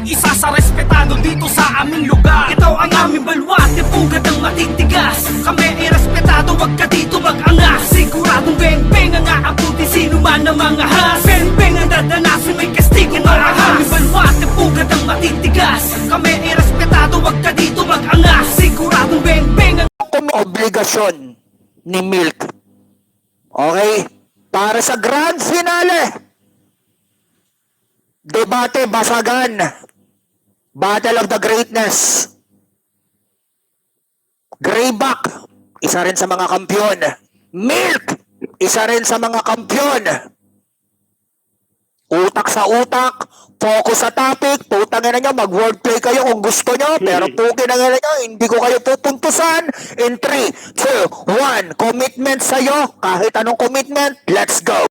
isa sa respetado dito sa aming lugar. Ito ang aming baluarte, pugad ng matitigas. Kami ay respetado, wag ka dito mag-angas. Siguradong beng-beng ang aabuti, sino man ang mga has. Beng-beng ang dadanasin, may kastigo marahas. Ang aming baluarte, pugad ng matitigas. Kami ay respetado, wag ka dito mag-angas. Siguradong beng-beng ang obligasyon ni Milk. Okay? Para sa grand finale, debate basagan, Battle of the Greatness. Greyback, isa rin sa mga kampyon. Milk, isa rin sa mga kampyon. Utak sa utak, focus sa topic, putangin na nyo, mag-wordplay kayo kung gusto nyo, pero putangin na nyo, hindi ko kayo pupuntusan. In 3, 2, 1, commitment sa'yo, kahit anong commitment, let's go!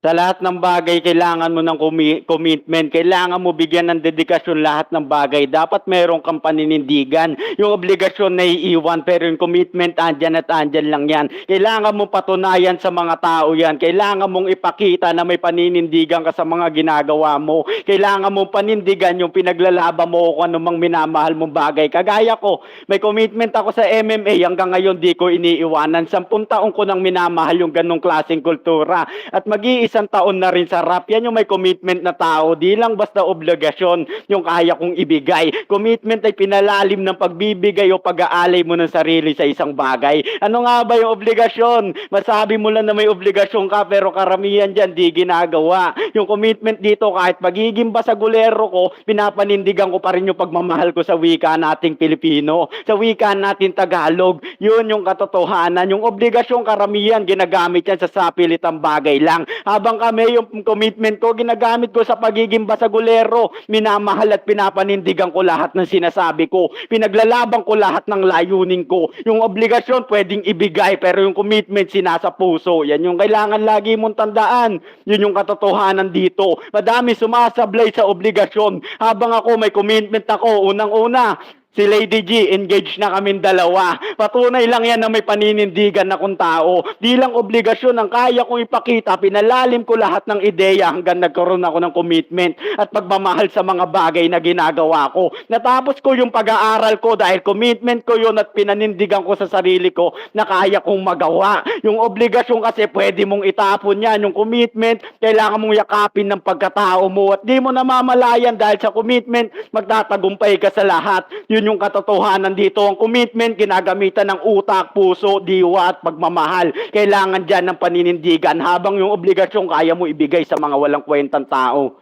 Sa lahat ng bagay, kailangan mo ng commitment. Kailangan mo bigyan ng dedikasyon lahat ng bagay. Dapat meron kang paninindigan. Yung obligasyon na iiwan, pero yung commitment, andyan at andyan lang yan. Kailangan mo patunayan sa mga tao yan. Kailangan mong ipakita na may paninindigan ka sa mga ginagawa mo. Kailangan mong panindigan yung pinaglalaban mo kung anumang minamahal mong bagay. Kagaya ko, may commitment ako sa MMA. Hanggang ngayon, di ko iniiwanan. 10 taon ko nang minamahal yung ganong klaseng kultura. At isang taon na rin sa rap. Yan yung may commitment na tao. Di lang basta obligasyon yung kaya kong ibigay. Commitment ay pinalalim ng pagbibigay o pag-aalay mo ng sarili sa isang bagay. Ano nga ba yung obligasyon? Masabi mo lang na may obligasyon ka pero karamihan dyan di ginagawa. Yung commitment dito kahit magiging basagulero ko, pinapanindigan ko pa rin yung pagmamahal ko sa wika nating Pilipino. Sa wika natin Tagalog. Yun yung katotohanan. Yung obligasyon karamihan ginagamit yan sa sapilitang bagay lang. Habang kami, yung commitment ko, ginagamit ko sa pagiging basagulero. Minamahal at pinapanindigan ko lahat ng sinasabi ko. Pinaglalaban ko lahat ng layunin ko. Yung obligasyon, pwedeng ibigay, pero yung commitment, sinasa puso. Yan yung kailangan lagi mong tandaan. Yun yung katotohanan dito. Madami sumasablay sa obligasyon. Habang ako, may commitment ako. Unang-una, si Lady G, engaged na kaming dalawa. Patunay lang yan na may paninindigan na kung tao. Di lang obligasyon ang kaya kong ipakita. Pinalalim ko lahat ng ideya hanggang nagkaroon ako ng commitment at pagmamahal sa mga bagay na ginagawa ko. Natapos ko yung pag-aaral ko dahil commitment ko yun at pinanindigan ko sa sarili ko na kaya kong magawa. Yung obligasyon kasi pwede mong itapon yan. Yung commitment, kailangan mong yakapin ng pagkatao mo at di mo namamalayan dahil sa commitment, magtatagumpay ka sa lahat. Yun yung katotohanan dito. Ang commitment, ginagamitan ng utak, puso, diwa at pagmamahal. Kailangan dyan ng paninindigan habang yung obligasyon kaya mo ibigay sa mga walang kwentang tao.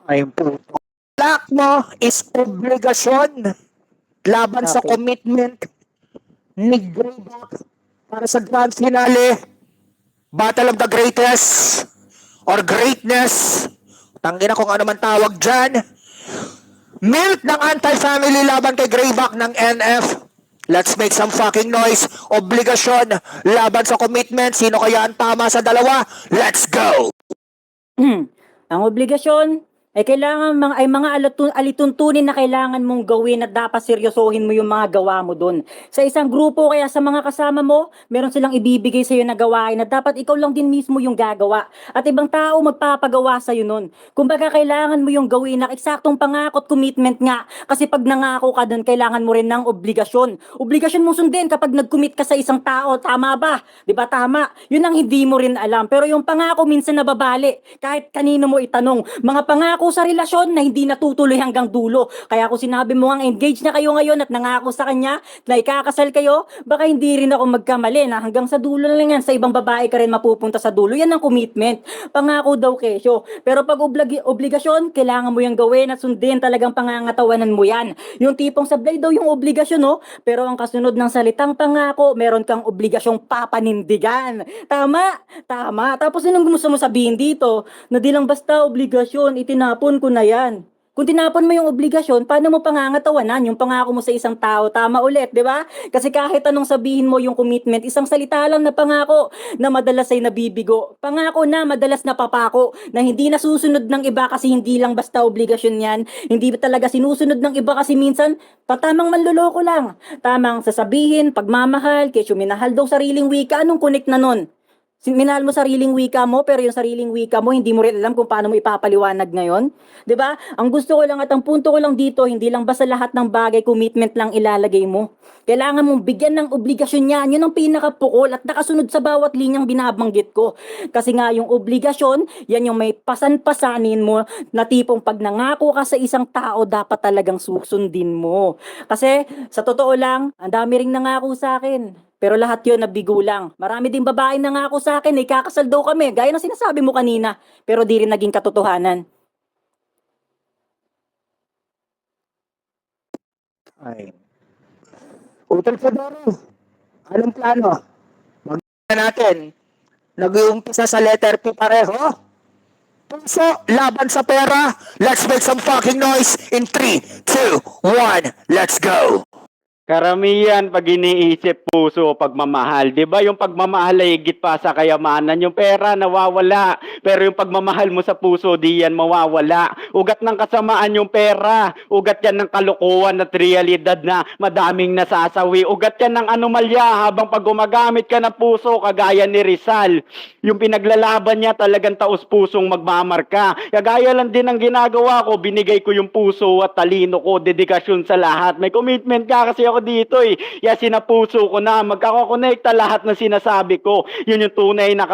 Ay, puto. Black mo is obligasyon laban sa commitment ni Greyback para sa grand finale, Battle of the Greatest or Greatness. Tangina kung ano man tawag dyan. Milk ng anti-family laban kay Greyback ng NF. Let's make some fucking noise. Obligasyon laban sa commitment. Sino kaya ang tama sa dalawa? Let's go! Ang obligasyon ay kailangan mga alituntunin na kailangan mong gawin at dapat seryosohin mo yung mga gawa mo dun. Sa isang grupo kaya sa mga kasama mo, meron silang ibibigay sa'yo na gawain na dapat ikaw lang din mismo yung gagawa. At ibang tao magpapagawa sa'yo nun. Kumbaga kailangan mo yung gawin na eksaktong pangako at commitment nga. Kasi pag nangako ka dun, kailangan mo rin ng obligasyon. Obligasyon mo sundin kapag nag-commit ka sa isang tao. Tama ba? Di ba tama? Yun ang hindi mo rin alam. Pero yung pangako minsan nababali. Kahit kanino mo itanong. Mga pangako sa relasyon na hindi natutuloy hanggang dulo. Kaya kung sinabi mo ang engaged na kayo ngayon at nangako sa kanya na ikakasal kayo, baka hindi rin ako magkamali na hanggang sa dulo na lang yan. Sa ibang babae ka rin mapupunta sa dulo. Yan ang commitment. Pangako daw kesyo. Pero pag obligasyon, kailangan mo yung gawin at sundin talagang pangangatawanan mo yan. Yung tipong sablay daw yung obligasyon, no? Pero ang kasunod ng salitang pangako, meron kang obligasyong papanindigan. Tama? Tama. Tapos yun ang gusto mo sabihin dito, na di lang basta obligasyon, itinapon ko na yan. Kung tinapon mo yung obligasyon, paano mo pangangatawanan yung pangako mo sa isang tao? Tama ulit, di ba? Kasi kahit anong sabihin mo yung commitment, isang salita lang na pangako na madalas ay nabibigo. Pangako na madalas napapako na hindi nasusunod ng iba kasi hindi lang basta obligasyon yan. Hindi talaga sinusunod ng iba kasi minsan patamang manloloko lang. Tamang sasabihin, pagmamahal, kesyo minahal daw sariling wika, anong connect na nun? Minahal mo sariling wika mo, pero yung sariling wika mo, hindi mo rin alam kung paano mo ipapaliwanag ngayon. 'Di ba? Ang gusto ko lang at ang punto ko lang dito, hindi lang basta lahat ng bagay, commitment lang ilalagay mo. Kailangan mong bigyan ng obligasyon yan. Yun ang pinakapukol at nakasunod sa bawat linyang binabanggit ko. Kasi nga yung obligasyon, yan yung may pasan-pasanin mo na tipong pag nangako ka sa isang tao, dapat talagang susundin mo. Kasi sa totoo lang, ang dami ring nangako sa akin. Pero lahat yun nabigo lang. Marami ding babae nangako sa akin, kakasal daw kami, gaya ng sinasabi mo kanina. Pero di rin naging katotohanan. Ay. Utol Fedoro, anong plano? Natin. Nag-uumpisa sa letter P pareho. Puso, laban sa pera. Let's make some fucking noise in 3, 2, 1, let's go. Karamihan pag iniisip puso o pagmamahal, 'di ba? Yung pagmamahal ay higit pa sa kayamanan, yung pera nawawala, pero yung pagmamahal mo sa puso di yan mawawala. Ugat ng kasamaan yung pera, ugat yan ng kalokohan at realidad na madaming nasasawi, ugat yan ng anomalya habang pag gumagamit ka ng puso kagaya ni Rizal. Yung pinaglalaban niya talagang taos-pusong magmamarka. Kagaya lang din ang ginagawa ko, binigay ko yung puso at talino ko, dedikasyon sa lahat. May commitment ka kasi ako dito eh. Sinapuso ko na, magkakakonekta lahat ng sinasabi ko. Yun yung tunay na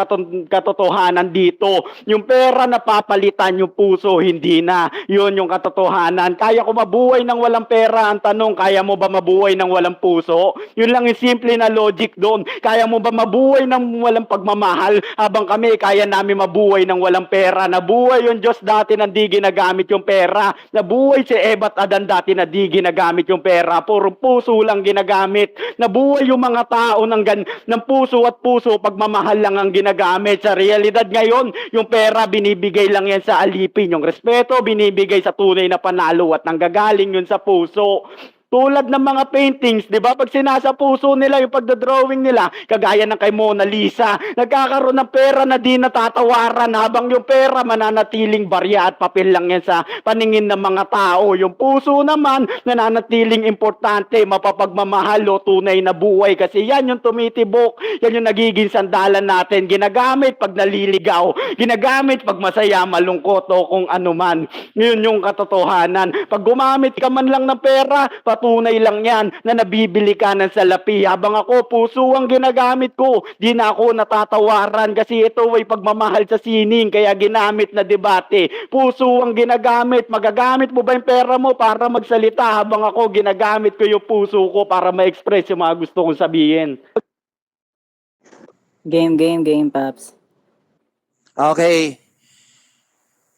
katotohanan dito. Yung pera na papalitan, yung puso, hindi na. Yun yung katotohanan. Kaya ko mabuhay ng walang pera. Ang tanong, kaya mo ba mabuhay ng walang puso? Yun lang yung simple na logic doon. Kaya mo ba mabuhay ng walang pagmamahal? Habang kami, kaya namin mabuhay ng walang pera. Nabuhay yung Diyos dati na di ginagamit yung pera. Nabuhay si Eva at Adan dati na di ginagamit yung pera. Puro puso lang ginagamit. Nabuhay yung mga tao ng puso at puso, pagmamahal lang ang ginagamit. Sa realidad ngayon, yung pera binibigay lang yan sa alipin. Yung respeto binibigay sa tunay na panalo at nanggagaling yun sa puso. Tulad ng mga paintings, di ba? Pag sinasa puso nila, yung pagdodrawing nila, kagaya ng kay Mona Lisa, nagkakaroon ng pera na di natatawaran habang yung pera mananatiling barya at papel lang yan sa paningin ng mga tao. Yung puso naman, nananatiling importante, mapapagmamahal o tunay na buhay kasi yan yung tumitibok, yan yung nagiging sandalan natin. Ginagamit pag naliligaw, ginagamit pag masaya, malungkot o kung ano man. Yun yung katotohanan. Pag gumamit ka man lang ng pera, patunay lang yan na nabibili ka ng salapi. Habang ako, puso ang ginagamit ko. Di na ako natatawaran kasi ito ay pagmamahal sa sining kaya ginamit na debate. Puso ang ginagamit. Magagamit mo ba yung pera mo para magsalita habang ako ginagamit ko yung puso ko para ma-express yung mga gusto kong sabihin. Game, Paps. Okay.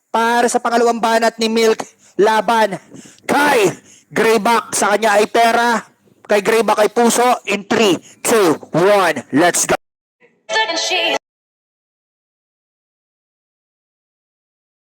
Para sa pangalawang banat ni Milk, laban kay Greyback, sa kanya ay pera, kay Greyback ay puso. In 3, 2, 1, let's go.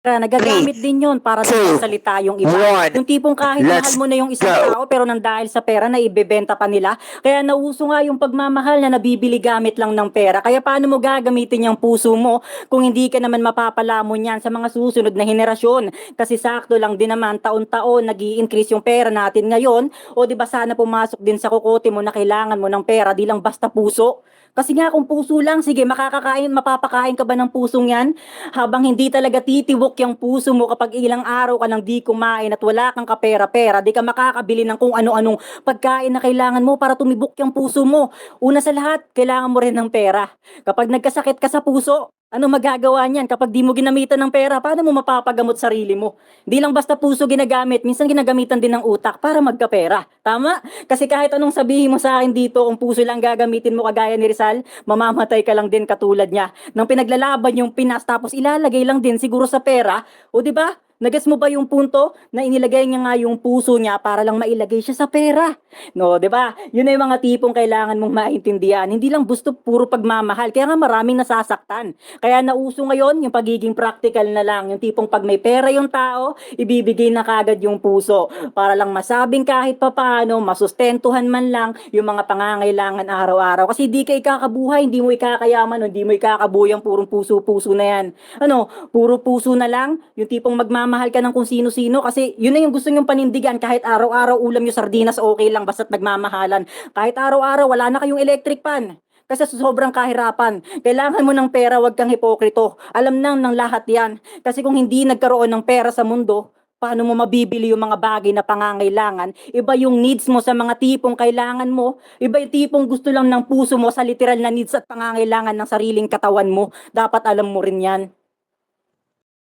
Nagagamit din yun para sa salita yung iba. Yung tipong kahit mahal mo na yung isang tao pero nang dahil sa pera na ibebenta pa nila. Kaya nauso nga yung pagmamahal na nabibili gamit lang ng pera. Kaya paano mo gagamitin yung puso mo kung hindi ka naman mapapalamon yan sa mga susunod na henerasyon? Kasi sakto lang din naman taon-taon nag-i-increase yung pera natin ngayon. O di ba sana pumasok din sa kukote mo na kailangan mo ng pera, di lang basta puso. Kasi nga kung puso lang, sige, mapapakain ka ba ng pusong yan? Habang hindi talaga titibok yung puso mo kapag ilang araw ka nang di kumain at wala kang kapera-pera, di ka makakabili ng kung ano-anong pagkain na kailangan mo para tumibok yung puso mo. Una sa lahat, kailangan mo rin ng pera. Kapag nagkasakit ka sa puso, ano magagawa niyan kapag di mo ginamitan ng pera? Paano mo mapapagamot sarili mo? Di lang basta puso ginagamit, minsan ginagamitan din ng utak para magkapera. Tama? Kasi kahit anong sabihin mo sa akin dito, kung puso lang gagamitin mo kagaya ni Rizal, mamamatay ka lang din katulad niya. Nang pinaglalaban yung Pinas tapos ilalagay lang din siguro sa pera, o di ba? Nagets mo ba yung punto na inilagay niya nga yung puso niya para lang mailagay siya sa pera? No, 'di ba? Yun ay mga tipong kailangan mong maintindihan. Hindi lang gusto puro pagmamahal. Kaya nga maraming nasasaktan. Kaya nauso ngayon yung pagiging practical na lang. Yung tipong pag may pera yung tao, ibibigay na kagad yung puso para lang masabing kahit papaano, masustentuhan man lang yung mga pangangailangan araw-araw. Kasi di ka ikakabuhay, hindi mo ikakayaman, hindi mo ikakabuhay ang purong puso-puso na yan. Ano, puro puso na lang, yung tipong magmamahal ka ng kung sino-sino kasi yun na yung gusto nyong panindigan. Kahit araw-araw ulam yung sardinas, okay lang basta't nagmamahalan. Kahit araw-araw wala na kayong electric pan. Kasi sa sobrang kahirapan, kailangan mo ng pera, wag kang hipokrito. Alam nang ng lahat yan. Kasi kung hindi nagkaroon ng pera sa mundo, paano mo mabibili yung mga bagay na pangangailangan? Iba yung needs mo sa mga tipong kailangan mo. Iba yung tipong gusto lang ng puso mo sa literal na needs at pangangailangan ng sariling katawan mo. Dapat alam mo rin yan.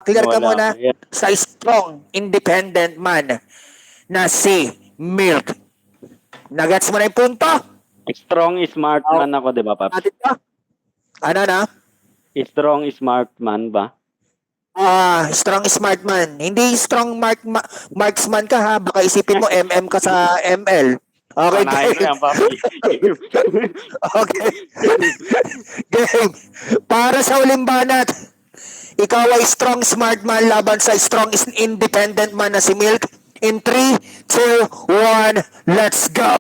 Clear ka Wala muna ka yan. sa strong, independent man na si Milk. Nagets mo na yung punto? Strong smart man ako, di ba, Paps? Natin ba? Ano na? Strong smart man ba? Strong smart man. Hindi strong marksman ka ha. Baka isipin mo MM ka sa ML. Okay, Panahin ko game. yan, Papi. Okay. Game. Para sa uling banat, ikaw ay strong smart man laban sa strong independent man na si Milk. In 3, 2, 1, let's go!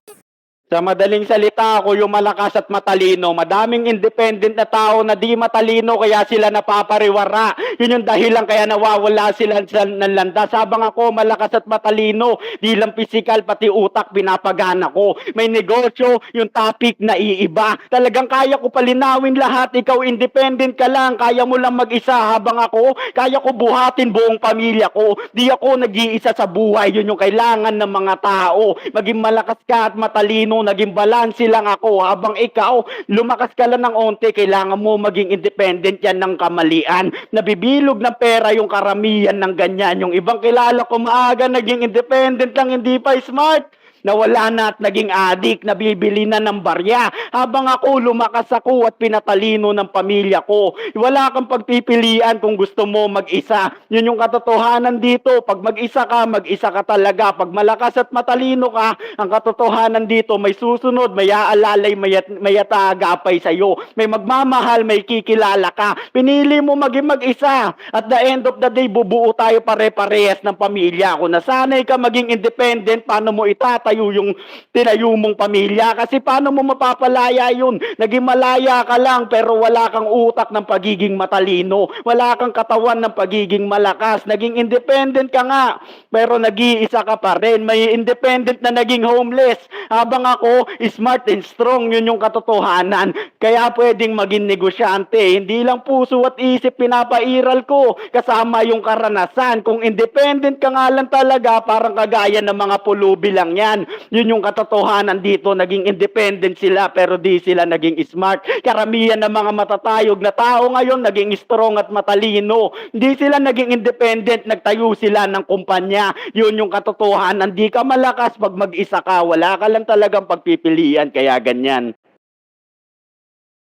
Sa madaling salita, ako yung malakas at matalino. Madaming independent na tao na di matalino kaya sila napapariwara. Yun yung dahilan kaya nawawala sila ng landas. Habang ako malakas at matalino, di lang physical pati utak pinapagana ko. May negosyo, yung topic na iiba. Talagang kaya ko palinawin lahat. Ikaw independent ka lang, kaya mo lang mag-isa. Habang ako, kaya ko buhatin buong pamilya ko. Di ako nag-iisa sa buhay. Yun yung kailangan ng mga tao. Maging malakas ka at matalino, naging balanse lang ako. Habang ikaw, lumakas ka lang ng onte, kailangan mo maging independent yan ng kamalian. Nabibilog ng pera yung karamihan ng ganyan. Yung ibang kilala ko maaga, naging independent lang, hindi pa smart. Nawala na at naging adik, nabibili na ng barya. Habang ako, lumakas ako at pinatalino ng pamilya ko. Wala kang pagpipilian kung gusto mo mag-isa. Yun yung katotohanan dito. Pag mag-isa ka talaga. Pag malakas at matalino ka, ang katotohanan dito, may susunod, may aalalay, may atagapay sa'yo. May magmamahal, may kikilala ka. Pinili mo maging mag-isa. At the end of the day, bubuo tayo pare-parehas ng pamilya. Kung nasanay ka maging independent, paano mo itatayo yung tinayo mong pamilya? Kasi paano mo mapapalaya yun? Naging malaya ka lang pero wala kang utak ng pagiging matalino. Wala kang katawan ng pagiging malakas. Naging independent ka nga pero nag-iisa ka pa rin. May independent na naging homeless. Habang ako, smart and strong. Yun yung katotohanan. Kaya pwedeng maging negosyante. Hindi lang puso at isip pinapairal ko. Kasama yung karanasan. Kung independent ka nga lang talaga, parang kagaya ng mga pulubi lang yan. Yun yung katotohanan dito. Naging independent sila pero di sila naging smart. Karamihan ng mga matatayog na tao ngayon naging strong at matalino. Hindi sila naging independent. Nagtayo sila ng kumpanya. Yun yung katotohanan. Di ka malakas pag mag-isa ka. Wala ka lang talagang pagpipilian. Kaya ganyan.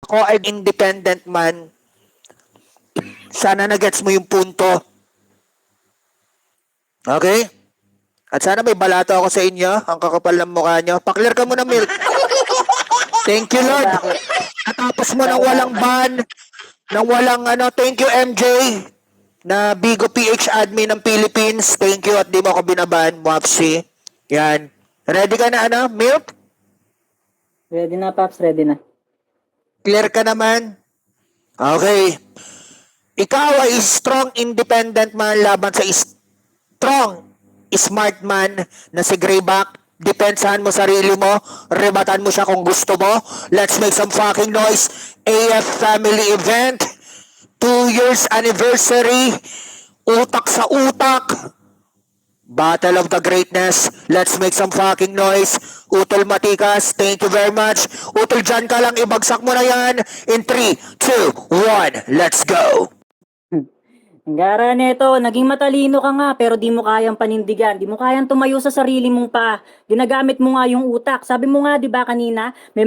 Ako ay independent man. Sana nagets mo yung punto. Okay? At sana may balato ako sa inyo. Ang kakapal ng mukha nyo. Paklear ka muna, Milk. Thank you, Lord. Natapos mo ng walang ban. Nang walang thank you, MJ. Na Bigo PH admin ng Philippines. Thank you at di mo ako binaban, Wapsi. Yan. Ready ka na, Milk? Ready na, Paps, ready na. Clear ka naman? Okay. Ikaw ay strong, independent man laban sa strong, smart man na si Greyback. Depensahan mo sarili mo. Rebatan mo siya kung gusto mo. Let's make some fucking noise. AF family event. 2 years anniversary. Utak sa utak. Battle of the Greatness. Let's make some fucking noise. Utol Matikas, thank you very much. Utol, dyan ka lang. Ibagsak mo na yan. In 3, 2, 1, let's go. Ang gara nito, naging matalino ka nga pero di mo kayang panindigan, di mo kayang tumayo sa sarili mong paa. Ginagamit mo nga yung utak. Sabi mo nga 'di ba kanina, may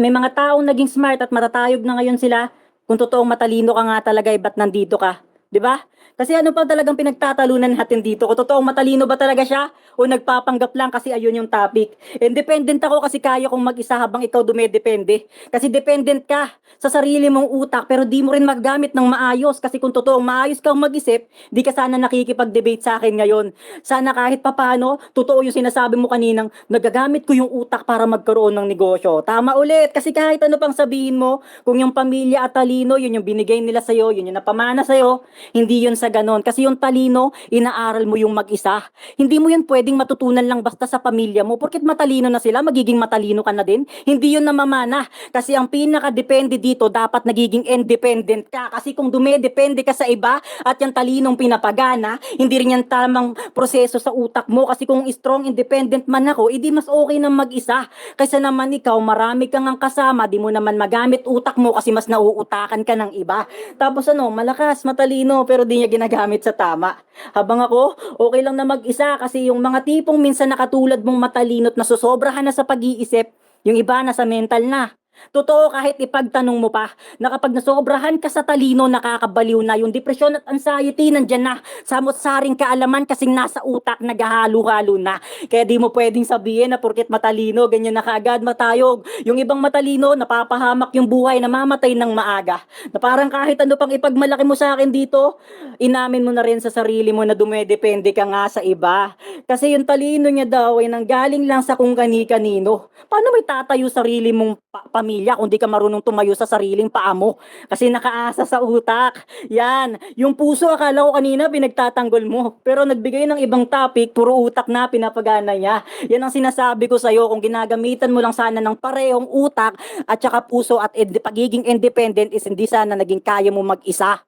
mga taong naging smart at matatayog na ngayon sila. Kung totoong matalino ka nga talaga, ba't nandito ka? 'Di ba? Kasi ano pa talagang pinagtatalunan natin dito? Kung totoong matalino ba talaga siya? O nagpapanggap lang kasi ayun yung topic? Independent ako kasi kaya kong mag-isa habang ikaw dumedepende. Kasi dependent ka sa sarili mong utak pero di mo rin maggamit ng maayos. Kasi kung totoong maayos kang mag-isip, di ka sana nakikipag-debate sa akin ngayon. Sana kahit papano, totoo yung sinasabi mo kaninang nagagamit ko yung utak para magkaroon ng negosyo. Tama ulit. Kasi kahit ano pang sabihin mo, kung yung pamilya at talino, yun yung binigay nila sa'yo, yun yung napamana sa'yo, Hindi yun sa ganon. Kasi yung talino, inaaral mo yung mag-isa. Hindi mo yun pwedeng matutunan lang basta sa pamilya mo. Porket matalino na sila, magiging matalino ka na din. Hindi yun namamana. Kasi ang pinaka-depende dito, dapat nagiging independent ka. Kasi kung dumedepende ka sa iba at yung talinong pinapagana, hindi rin yan tamang proseso sa utak mo. Kasi kung strong, independent man ako, edi mas okay na mag-isa. Kaysa naman ikaw, marami kang ang kasama, di mo naman magamit utak mo kasi mas nauutakan ka ng iba. Tapos malakas, matalino, pero di niya ginagamit sa tama. Habang ako, okay lang na mag-isa kasi yung mga tipong minsan nakatulad mong matalino at nasusobrahan na sa pag-iisip, yung iba nasa mental na. Totoo kahit ipagtanong mo pa na kapag nasobrahan ka sa talino, nakakabaliw na yung depression at anxiety nandyan na. Samot-saring kaalaman kasing nasa utak naghahalo-halo na. Kaya di mo pwedeng sabihin na porket matalino, ganyan na kaagad matayog. Yung ibang matalino, napapahamak yung buhay, namamatay ng maaga. Na parang kahit ano pang ipagmalaki mo sa akin dito, inamin mo na rin sa sarili mo na dumedepende ka nga sa iba. Kasi yung talino niya daw ay nanggaling lang sa kung kani-kanino. Paano may tatayo sarili mong pamilya kung di ka marunong tumayo sa sariling paa mo? Kasi nakaasa sa utak. Yan. Yung puso, akala ko kanina pinagtatanggol mo. Pero nagbigay ng ibang topic, puro utak na pinapagana niya. Yan ang sinasabi ko sa'yo. Kung ginagamitan mo lang sana ng parehong utak at saka puso at pagiging independent is hindi sana naging kaya mo mag-isa.